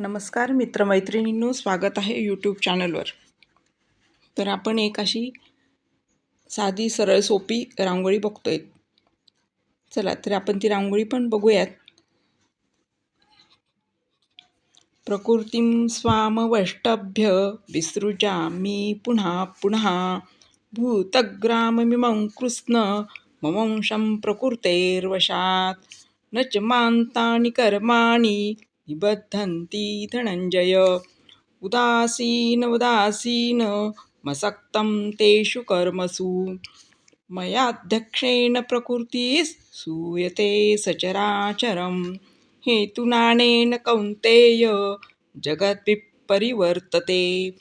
नमस्कार मित्रमैत्रिणींनो, स्वागत आहे यूट्यूब चॅनलवर. तर आपण एक अशी साधी सरळ सोपी रांगोळी बघतोय. चला तर आपण ती रांगोळी पण बघूयात. प्रकृतीं स्वामवष्टभ्य विसृजामि पुनः पुनः भूतग्राममिमं कृष्ण ममंशं प्रकृतेर्वशात् न च मान्तानि कर्माणि निबद्धन्ति धनञ्जय उदासीन मसक्तं तेषु कर्मसु मयाध्यक्षेण प्रकृतिः सूयते सचराचरम् हेतुनानेन कौन्तेय जगद्विपरिवर्तते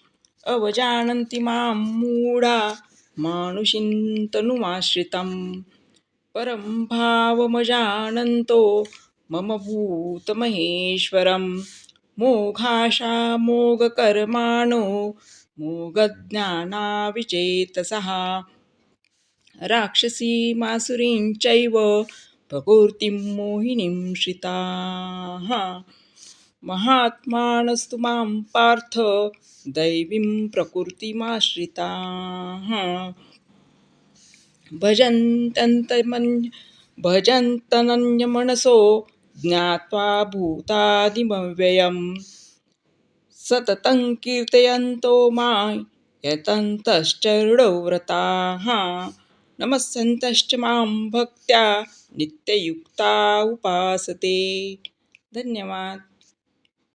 अवजानन्ति मां मूढा मानुषीं तनुमाश्रितं परं भावमजानन्तो मम भूतमहेश्वरं मोघाशा मोघकर्माणो मोघज्ञानाविचेतसः राक्षसीमासुरीं चैव प्रकृतिं मोहिनीं श्रिताः महात्मानस्तु मां पार्थ दैवीं प्रकृतिमाश्रिताः भजन्तनन्यमनसो ज्ञात्वा भूतादिमव्ययम् सततं कीर्तयन्तो मां यतन्तश्चरणो व्रताः नमस्यन्तश्च मां भक्त्या नित्ययुक्ता उपासते. धन्यवाद.